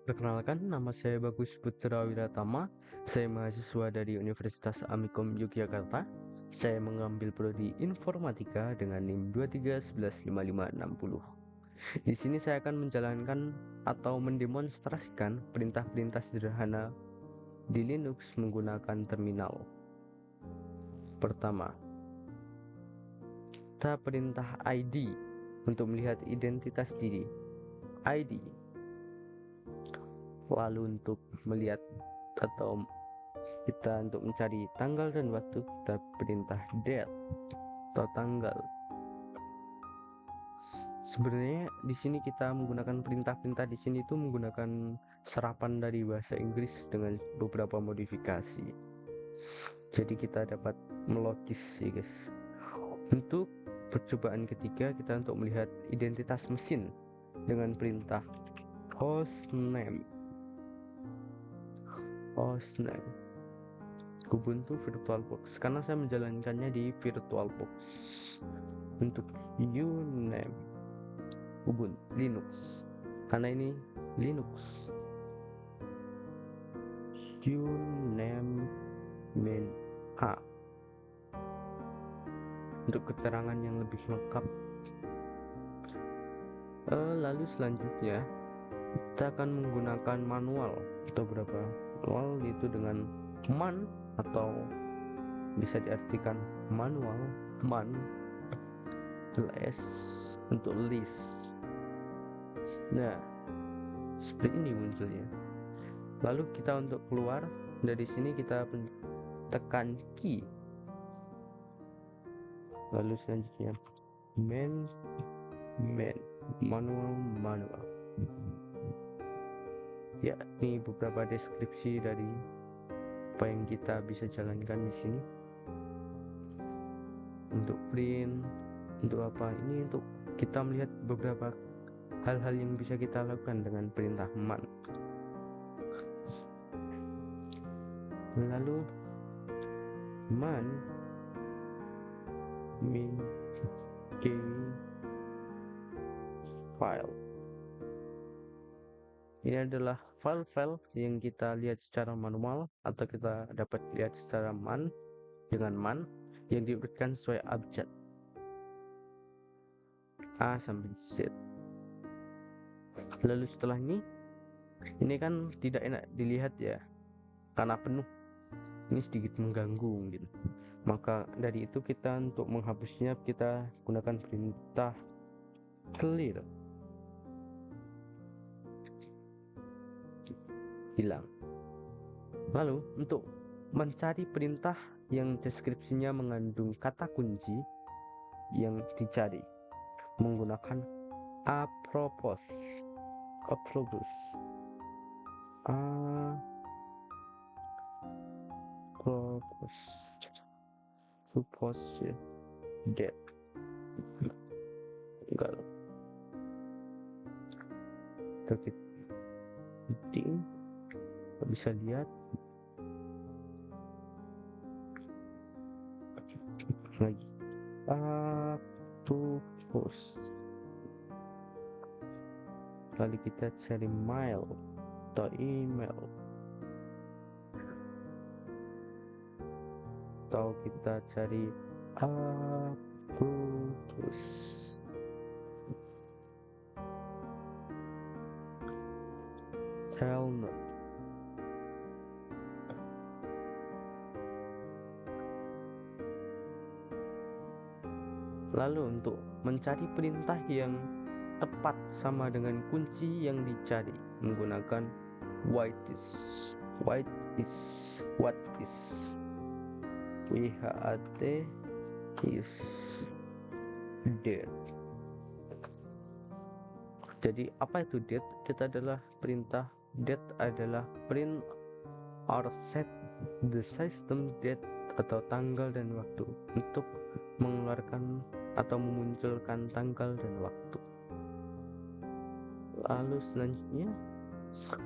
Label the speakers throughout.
Speaker 1: Perkenalkan, nama saya Bagus Putra Wiratama. Saya mahasiswa dari Universitas Amikom Yogyakarta. Saya mengambil prodi Informatika dengan NIM 2311556. Di sini saya akan menjalankan atau mendemonstrasikan perintah-perintah sederhana di Linux menggunakan terminal. Pertama, kita perintah ID untuk melihat identitas diri. ID. Lalu untuk melihat atau kita untuk mencari tanggal dan waktu, kita perintah date atau tanggal. Sebenarnya di sini kita menggunakan perintah-perintah di sini itu menggunakan serapan dari bahasa Inggris dengan beberapa modifikasi. Jadi kita dapat melogis ya guys. Untuk percobaan ketiga, kita untuk melihat identitas mesin dengan perintah hostname. Ubuntu VirtualBox, karena saya menjalankannya di VirtualBox. Untuk uname Ubuntu Linux, karena ini Linux. Uname main A untuk keterangan yang lebih lengkap. Lalu selanjutnya kita akan menggunakan manual atau berapa manual, itu dengan man atau bisa diartikan manual, man, less untuk list. Nah, seperti ini munculnya. Lalu kita untuk keluar dari sini kita tekan key. Lalu selanjutnya manual. Ya, ini beberapa deskripsi dari apa yang kita bisa jalankan di sini. Untuk print, untuk apa? Ini untuk kita melihat beberapa hal-hal yang bisa kita lakukan dengan perintah man. Lalu man min k file. Ini adalah file-file yang kita lihat secara manual atau kita dapat lihat secara man dengan man yang diberikan sesuai abjad A sampai Z. Lalu setelah ini kan tidak enak dilihat ya, karena penuh. Ini sedikit mengganggu gitu. Maka dari itu kita untuk menghapusnya kita gunakan perintah clear. Hilang. Lalu untuk mencari perintah yang deskripsinya mengandung kata kunci yang dicari menggunakan apropos that enggak penting bisa lihat lagi apropos. Lalu kita cari mail atau email, atau kita cari apropos. Telnet. Lalu untuk mencari perintah yang tepat sama dengan kunci yang dicari menggunakan what is WHAT is date. Jadi apa itu date? Date adalah perintah. Date adalah print or set the system date atau tanggal dan waktu, untuk mengeluarkan atau memunculkan tanggal dan waktu. Lalu selanjutnya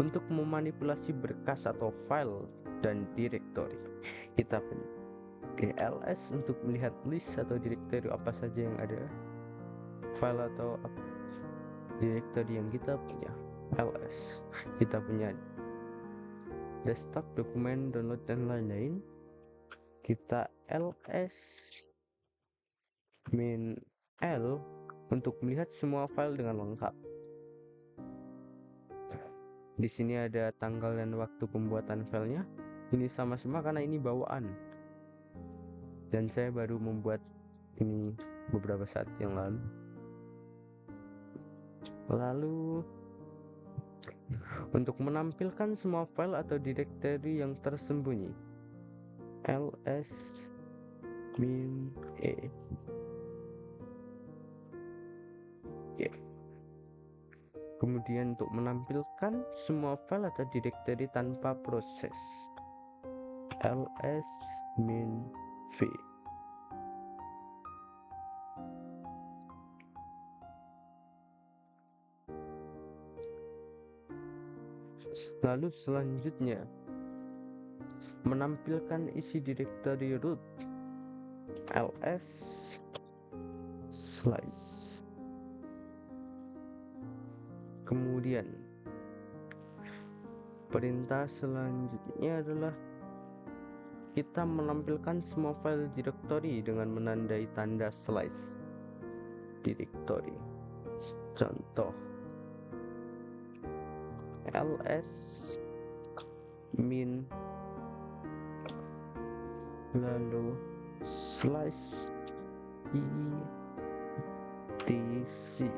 Speaker 1: untuk memanipulasi berkas atau file dan direktori, kita ls untuk melihat list atau direktori apa saja yang ada, file atau direktori yang kita punya. ls. Kita punya desktop, dokumen, download, dan lain-lain. Kita ls min l untuk melihat semua file dengan lengkap. Di sini ada tanggal dan waktu pembuatan filenya. Ini sama-sama karena ini bawaan. Dan saya baru membuat ini beberapa saat yang lalu. Lalu untuk menampilkan semua file atau directory yang tersembunyi, ls min e. Oke. Kemudian untuk menampilkan semua file atau directory tanpa proses, ls min v. Lalu selanjutnya menampilkan isi directory root, ls slice. Kemudian perintah selanjutnya adalah kita menampilkan semua file directory dengan menandai tanda slice directory. Contoh ls min lalu slice etc.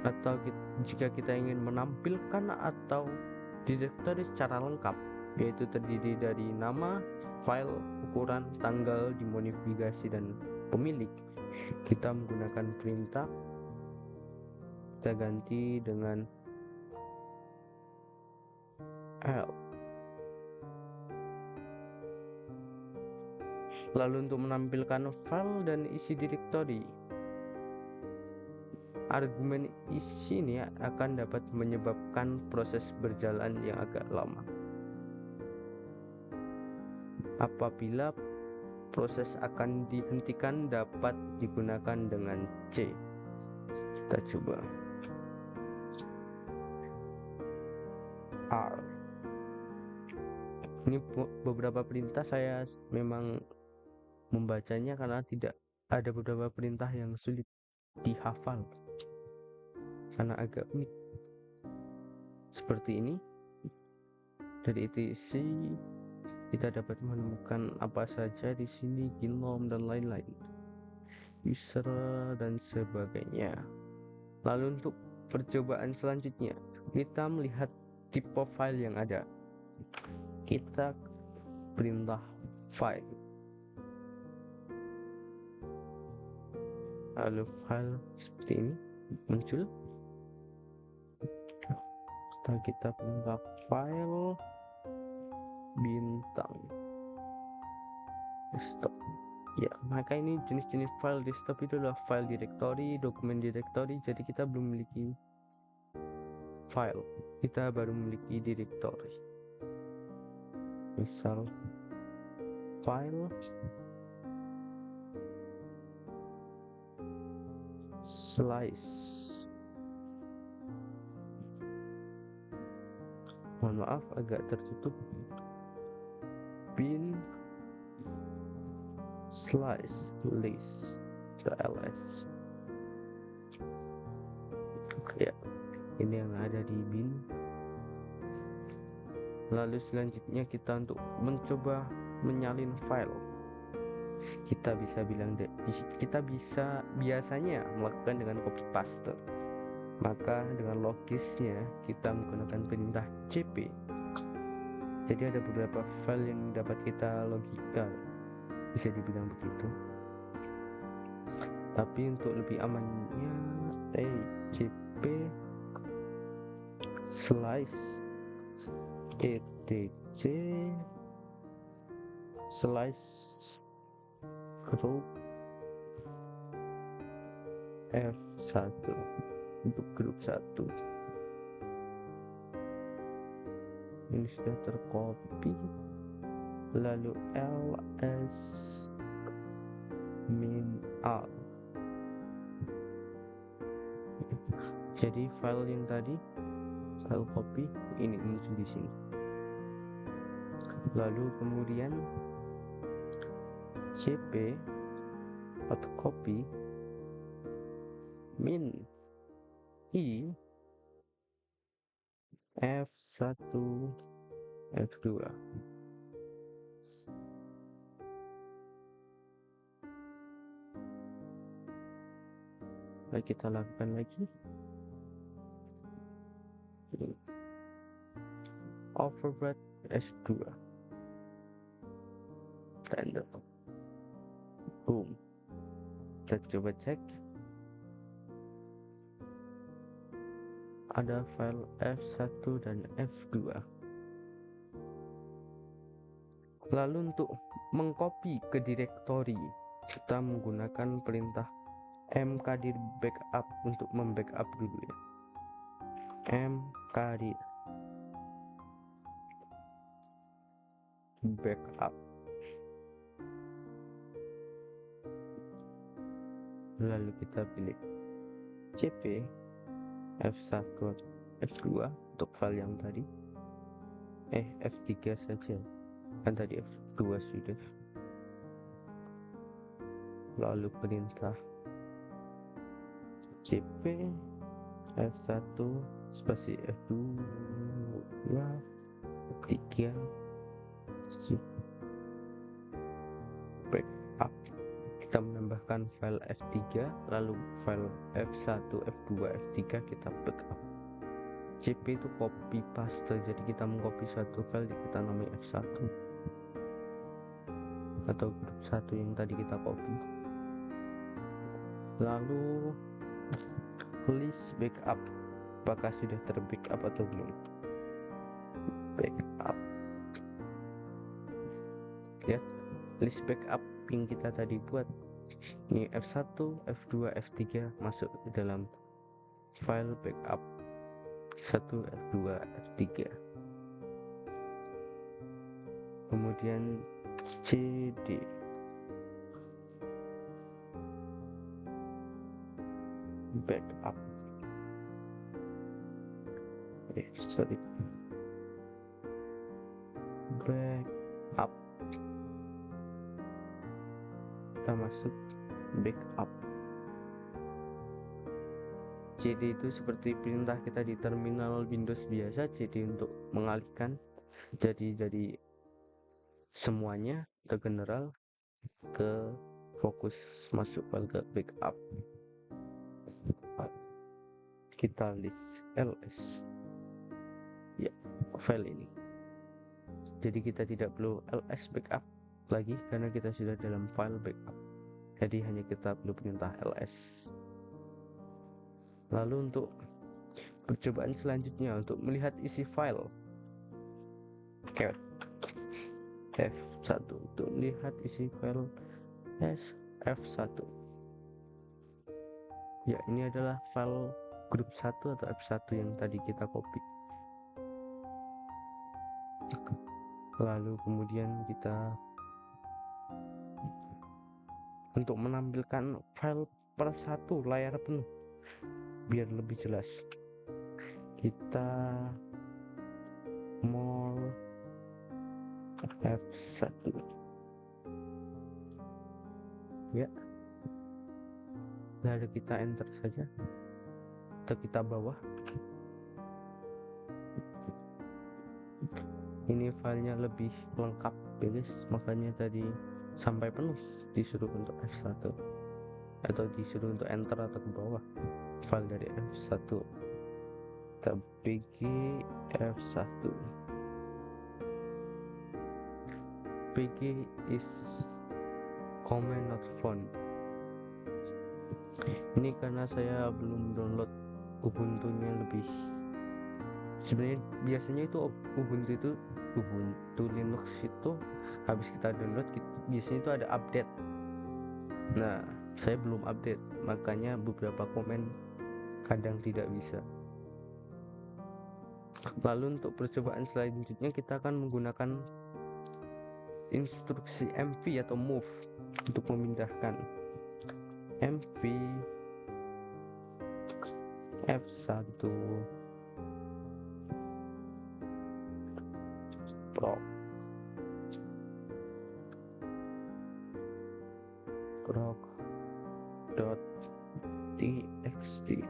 Speaker 1: Atau jika kita ingin menampilkan atau directory secara lengkap, yaitu terdiri dari nama, file, ukuran, tanggal, dimodifikasi, dan pemilik, kita menggunakan perintah. Kita ganti dengan L. Lalu untuk menampilkan file dan isi directory, argumen isi ini akan dapat menyebabkan proses berjalan yang agak lama. Apabila proses akan dihentikan, dapat digunakan dengan C. Kita coba R. Ini beberapa perintah saya memang membacanya karena tidak ada beberapa perintah yang sulit dihafal karena agak unik. Seperti ini. Dari etc kita dapat menemukan apa saja di sini, gnome dan lain-lain, user dan sebagainya. Lalu untuk percobaan selanjutnya, kita melihat tipe file yang ada. Kita perintah file, lalu file seperti ini muncul. Setelah kita perintah file bintang desktop, ya maka ini jenis-jenis file desktop itu adalah file directory, dokumen directory. Jadi kita belum memiliki file, kita baru memiliki directory. Misal file slice, mohon maaf agak tertutup, bin slice list ls. Ya, ini yang ada di bin. Lalu selanjutnya kita untuk mencoba menyalin file, kita bisa bilang kita bisa biasanya melakukan dengan copy paste. Maka dengan logisnya kita menggunakan perintah cp. Jadi ada beberapa file yang dapat kita logika, bisa dibilang begitu. Tapi untuk lebih amannya cp slice etc slice group F1 untuk grup 1. Ini sudah tercopy. Lalu ls min a Jadi file yang tadi, file copy ini muncul di sini. Lalu kemudian cp atau copy min i f1 f2. Baik, kita lakukan lagi. Overwrite S2. Tanda. Boom. Kita coba cek. Ada file F1 dan F2. Lalu untuk mengcopy ke directory, kita menggunakan perintah mkdir backup untuk membackup dulu ya. Mkdir backup. Lalu kita pilih cp f1 f2 untuk file yang tadi, f3 saja kan tadi f2 sudah. Lalu perintah cp f1 spasi f2 f3 backup. Kita menambahkan file f3, lalu file f1 f2 f3 kita backup. cp itu copy paste, jadi kita mengcopy satu file kita namai f1 atau grup 1 yang tadi kita copy. Lalu list backup, apakah sudah terbackup atau belum? Backup ya, list backup yang kita tadi buat ini F1, F2, F3 masuk ke dalam file backup 1, F2, F3. Kemudian cd backup backup, kita masuk backup. cd itu seperti perintah kita di terminal Windows biasa, cd untuk mengalihkan, jadi dari semuanya ke general ke fokus masuk file ke backup. Kita list ls ya file ini, jadi kita tidak perlu ls backup lagi karena kita sudah dalam file backup, jadi hanya kita perlu perintah ls. Lalu untuk percobaan selanjutnya, untuk melihat isi file cat F1 untuk melihat isi file F1 ya, ini adalah file grup 1 atau F1 yang tadi kita copy. Lalu kemudian kita untuk menampilkan file per satu layar penuh biar lebih jelas, kita more F1 ya, lalu kita enter saja atau kita bawah. Ini filenya lebih lengkap ya guys, makanya tadi sampai penuh disuruh untuk F1 atau disuruh untuk enter atau ke bawah file dari F1. Kita pg F1 pg is command not found. Ini karena saya belum download Ubuntu-nya lebih, sebenarnya biasanya itu Ubuntu itu Ubuntu Linux itu habis kita download biasanya itu ada update. Nah, saya belum update, makanya beberapa komen kadang tidak bisa. Lalu untuk percobaan selanjutnya kita akan menggunakan instruksi mv atau move untuk memindahkan. mv F1 proc dot txt,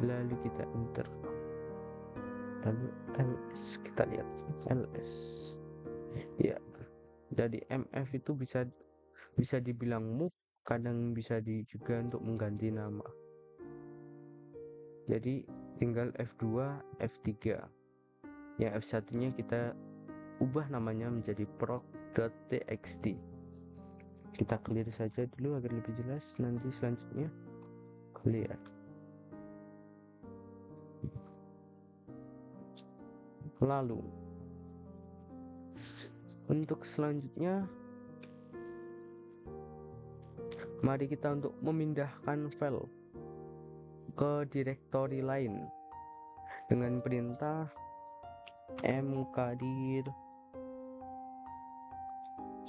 Speaker 1: lalu kita enter, lalu ls, kita lihat ls ya. Jadi mf itu bisa dibilang move, kadang bisa juga untuk mengganti nama. Jadi tinggal F2 F3, yang F1 nya kita ubah namanya menjadi proc.txt. Kita clear saja dulu agar lebih jelas, nanti selanjutnya clear. Lalu untuk selanjutnya, mari kita untuk memindahkan file ke direktori lain dengan perintah mkdir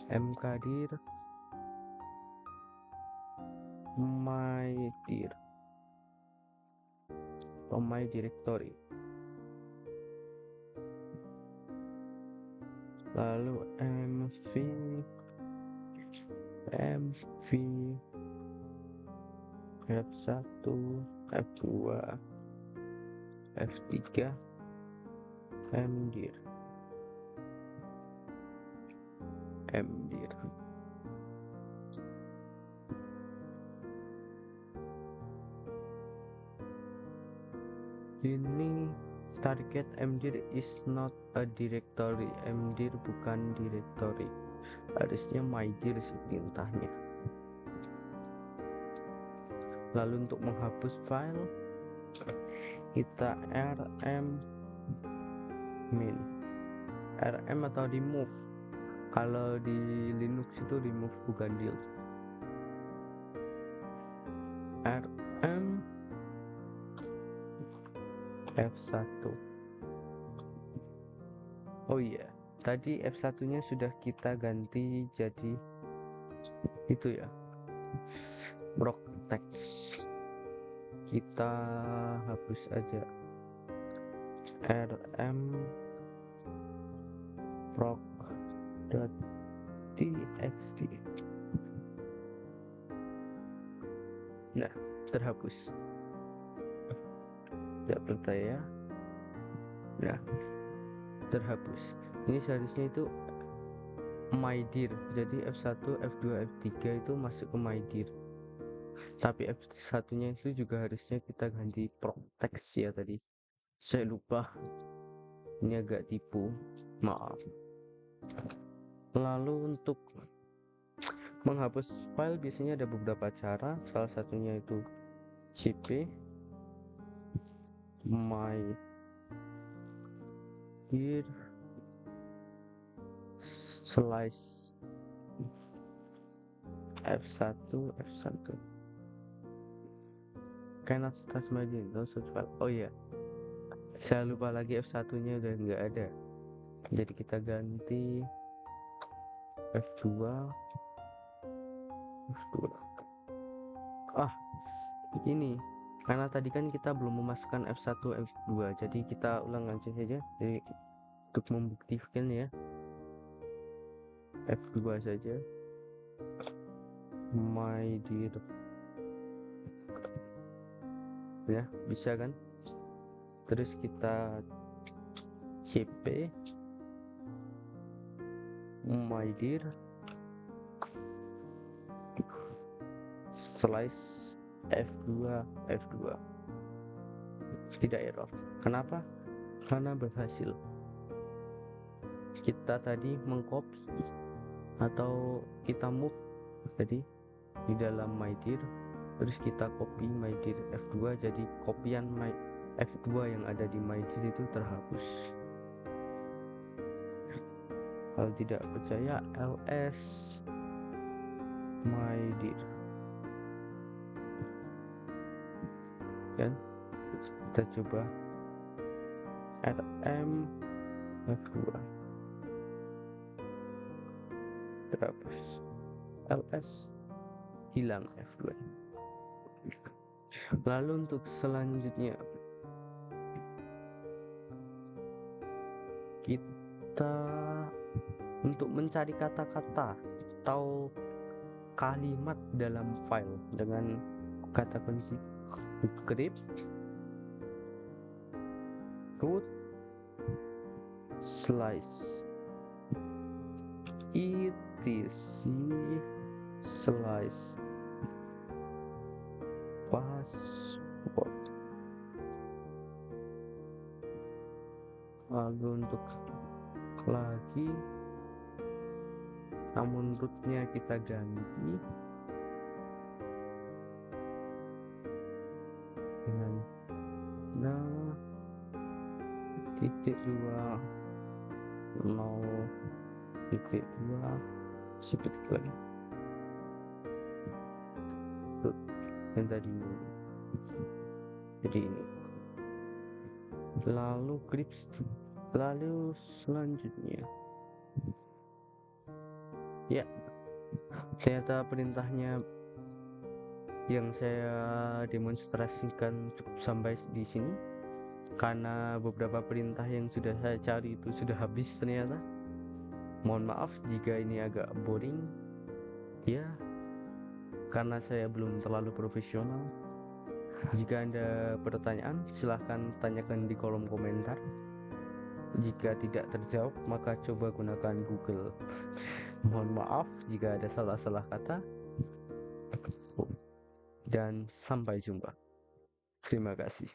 Speaker 1: mydir atau my directory, lalu mv f1 f2 f3 mdir. Ini target mdir is not a directory. Mdir bukan directory, harusnya mydir sih perintahnya. Lalu untuk menghapus file, kita rm atau remove. Kalau di Linux itu remove bukan delete. rm F1. Oh iya, tadi F1 nya sudah kita ganti jadi itu ya, proc text. Kita hapus aja rm proc.txt. Nah, terhapus. Tidak percaya? Nah, terhapus. Ini seharusnya itu mydir. Jadi F1, F2, F3 itu masuk ke mydir. Tapi F1 nya itu juga harusnya kita ganti proc text ya tadi. Saya lupa. Ini agak tipu. Maaf. Lalu untuk menghapus file biasanya ada beberapa cara. Salah satunya itu cp mydir slice F1 cannot start mydir file. Oh ya, saya lupa lagi F1 nya udah nggak ada, jadi kita ganti F2. Ini karena tadi kan kita belum memasukkan F1 F2, jadi kita ulang aja saja. Jadi untuk membuktikan ya, F2 saja mydir ya, bisa kan. Terus kita cp mydir slice F2 tidak error. Kenapa? Karena berhasil. Kita tadi mengcopy atau kita move jadi di dalam mydir, terus kita copy mydir F2, jadi kopian F2 yang ada di mydir itu terhapus. Kalau tidak percaya, ls mydir kan, kita coba rm F2 terhapus, ls hilang F2. Lalu untuk selanjutnya kita untuk mencari kata-kata atau kalimat dalam file dengan kata kunci grep, root, slice, etc, slice, password. Lalu untuk lagi, namun rootnya kita ganti dengan nah titik 2 titik 2 seperti lagi root yang tadi, jadi ini. Lalu lalu selanjutnya ya, ternyata perintahnya yang saya demonstrasikan cukup sampai di sini, karena beberapa perintah yang sudah saya cari itu sudah habis ternyata. Mohon maaf jika ini agak boring ya, karena saya belum terlalu profesional. Jika Anda pertanyaan, silahkan tanyakan di kolom komentar. Jika tidak terjawab, maka coba gunakan Google. Mohon maaf jika ada salah-salah kata. Dan sampai jumpa. Terima kasih.